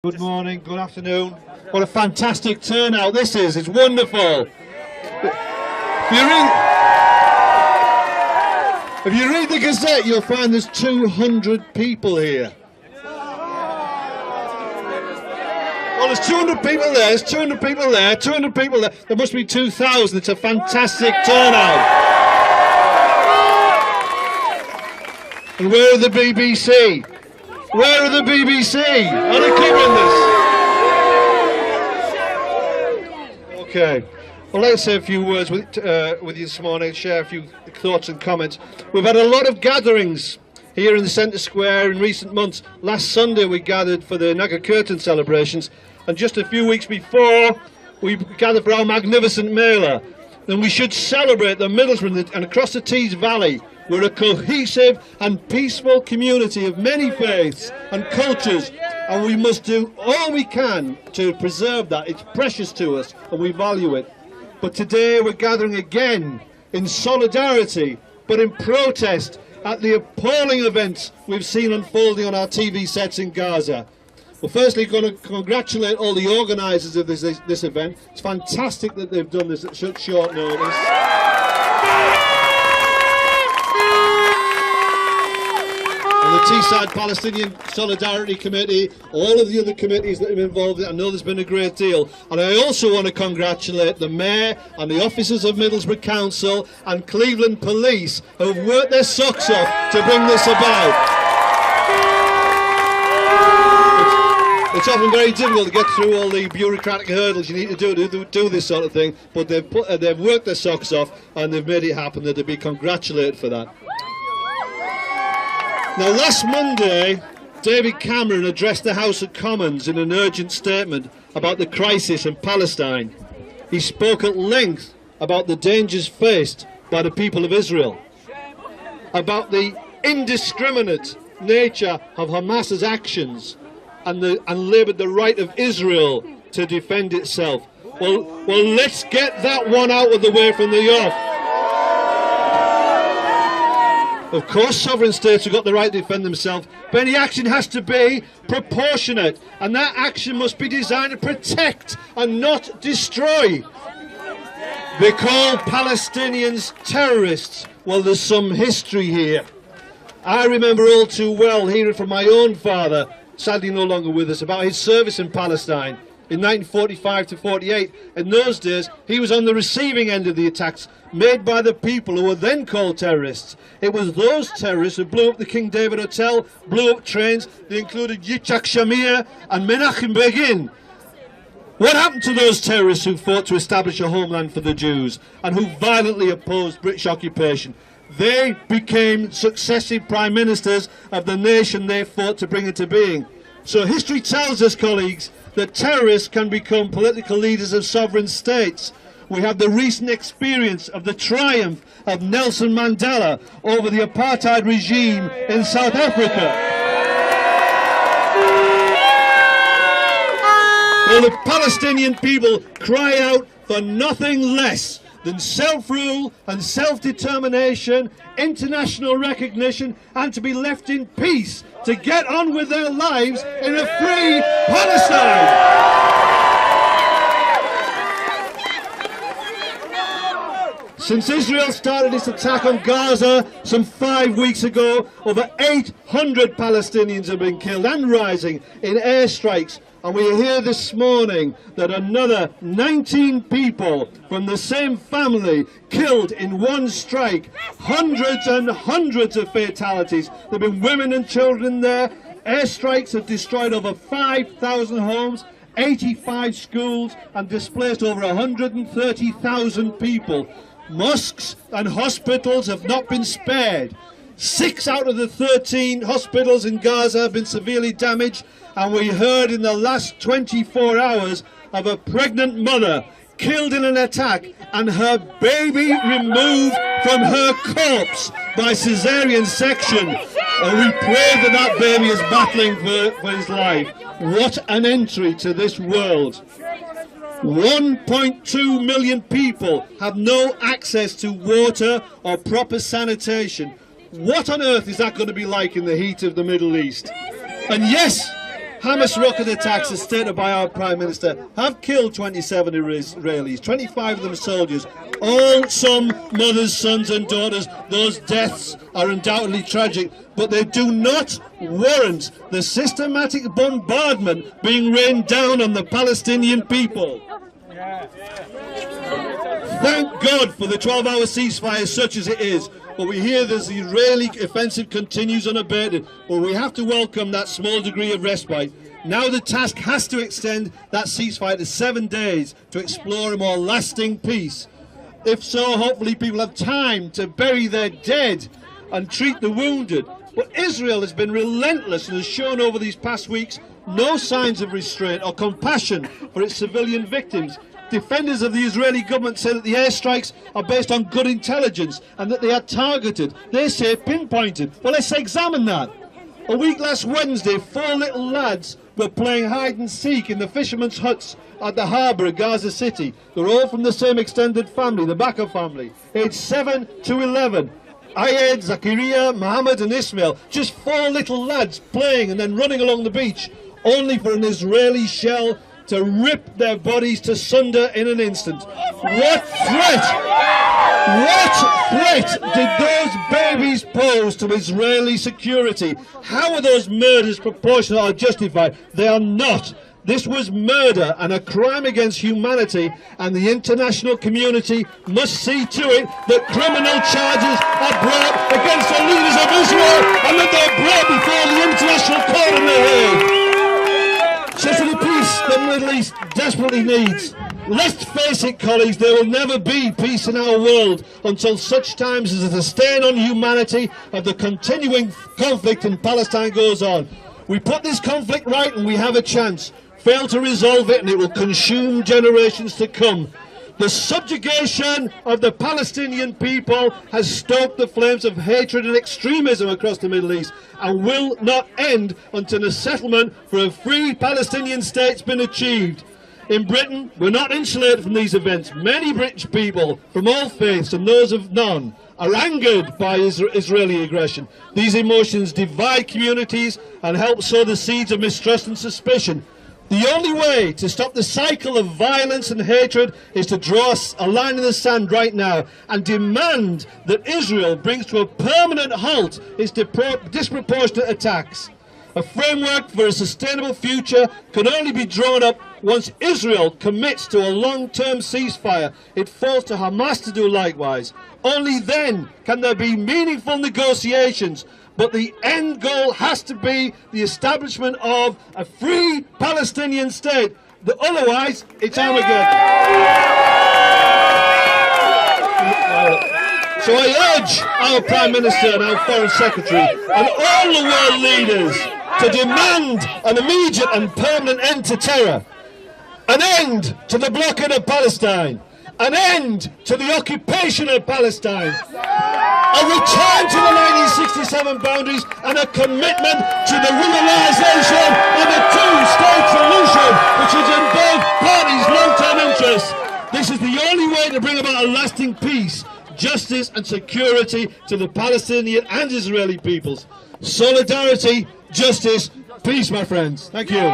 Good morning, good afternoon. What a fantastic turnout this is. It's wonderful. If you read the Gazette, you'll find there's 200 people here. Well, there's 200 people there, there's 200 people there, 200 people there. There must be 2,000. It's a fantastic turnout. And where are the BBC? Where are the BBC? Are they covering this? Okay. Well, let's say a few words with you this morning, share a few thoughts and comments. We've had a lot of gatherings here in the Centre Square in recent months. Last Sunday we gathered for the Naga Curtain celebrations, and just a few weeks before we gathered for our magnificent Mela. And we should celebrate the Middlesbrough and across the Tees Valley. We're a cohesive and peaceful community of many faiths and cultures, and we must do all we can to preserve that. It's precious to us and we value it. But today we're gathering again in solidarity, but in protest at the appalling events we've seen unfolding on our TV sets in Gaza. Well, firstly, going to congratulate all the organisers of this event. It's fantastic that they've done this at such short notice. And the Teesside Palestinian Solidarity Committee, all of the other committees that have been involved in it, I know there's been a great deal. And I also want to congratulate the Mayor and the officers of Middlesbrough Council and Cleveland Police who have worked their socks off to bring this about. It's often very difficult to get through all the bureaucratic hurdles you need to do this sort of thing, but they've worked their socks off and they've made it happen. They're to be congratulated for that. Now, last Monday, David Cameron addressed the House of Commons in an urgent statement about the crisis in Palestine. He spoke at length about the dangers faced by the people of Israel, about the indiscriminate nature of Hamas's actions, and laboured the right of Israel to defend itself. Well, let's get that one out of the way from the off. Of course, sovereign states have got the right to defend themselves, but any action has to be proportionate, and that action must be designed to protect and not destroy. They call Palestinians terrorists. Well, there's some history here. I remember all too well hearing from my own father, sadly no longer with us, about his service in Palestine in 1945 to 48. In those days, he was on the receiving end of the attacks made by the people who were then called terrorists. It was those terrorists who blew up the King David Hotel, blew up trains. They included Yitzhak Shamir and Menachem Begin. What happened to those terrorists who fought to establish a homeland for the Jews and who violently opposed British occupation? They became successive prime ministers of the nation they fought to bring into being. So history tells us, colleagues, that terrorists can become political leaders of sovereign states. We have the recent experience of the triumph of Nelson Mandela over the apartheid regime in South Africa. Well, the Palestinian people cry out for nothing less than self-rule and self-determination, international recognition, and to be left in peace to get on with their lives in a free Palestine. Since Israel started its attack on Gaza some 5 weeks ago, over 800 Palestinians have been killed and rising in airstrikes. And we hear this morning that another 19 people from the same family killed in one strike. Hundreds and hundreds of fatalities. There have been women and children there. Airstrikes have destroyed over 5,000 homes, 85 schools, and displaced over 130,000 people. Mosques and hospitals have not been spared. 6 out of the 13 hospitals in Gaza have been severely damaged, and we heard in the last 24 hours of a pregnant mother killed in an attack and her baby removed from her corpse by caesarean section. And we pray that that baby is battling for his life. What an entry to this world. 1.2 million people have no access to water or proper sanitation. What on earth is that going to be like in the heat of the Middle East? And yes, Hamas rocket attacks, as stated by our Prime Minister, have killed 27 Israelis, 25 of them soldiers, all some mothers, sons and daughters. Those deaths are undoubtedly tragic, but they do not warrant the systematic bombardment being rained down on the Palestinian people. Thank God for the 12-hour ceasefire, such as it is. But we hear that the Israeli offensive continues unabated. But we have to welcome that small degree of respite. Now the task has to extend that ceasefire to 7 days to explore a more lasting peace. If so, hopefully people have time to bury their dead and treat the wounded. But Israel has been relentless and has shown over these past weeks no signs of restraint or compassion for its civilian victims. Defenders of the Israeli government say that the airstrikes are based on good intelligence and that they are targeted. They say pinpointed. Well, let's examine that. A week last Wednesday, 4 little lads were playing hide and seek in the fishermen's huts at the harbour of Gaza City. They're all from the same extended family, the Bakr family, aged 7 to 11. Ayed, Zakaria, Mohammed and Ismail. Just 4 little lads playing and then running along the beach, only for an Israeli shell to rip their bodies to sunder in an instant. What threat did those babies pose to Israeli security? How are those murders proportionate or justified? They are not. This was murder and a crime against humanity, and the international community must see to it that criminal charges are brought against the leaders of Israel and that they're brought before the International Court in The Hague. Such a peace the Middle East desperately needs. Let's face it, colleagues, there will never be peace in our world until such times as the stain on humanity of the continuing conflict in Palestine goes on. We put this conflict right and we have a chance. Fail to resolve it and it will consume generations to come. The subjugation of the Palestinian people has stoked the flames of hatred and extremism across the Middle East and will not end until a settlement for a free Palestinian state's been achieved. In Britain, we're not insulated from these events. Many British people from all faiths and those of none are angered by Israeli aggression. These emotions divide communities and help sow the seeds of mistrust and suspicion. The only way to stop the cycle of violence and hatred is to draw a line in the sand right now and demand that Israel brings to a permanent halt its disproportionate attacks. A framework for a sustainable future can only be drawn up once Israel commits to a long-term ceasefire. It falls to Hamas to do likewise. Only then can there be meaningful negotiations. But the end goal has to be the establishment of a free Palestinian state. Otherwise, it's Armageddon. So I urge our Prime Minister and our Foreign Secretary and all the world leaders to demand an immediate and permanent end to terror, an end to the blockade of Palestine, an end to the occupation of Palestine, a return to the 1967 boundaries and a commitment to the realisation of a two-state solution which is in both parties' long-term interests. This is the only way to bring about a lasting peace, justice and security to the Palestinian and Israeli peoples. Solidarity, justice, peace, my friends. Thank you.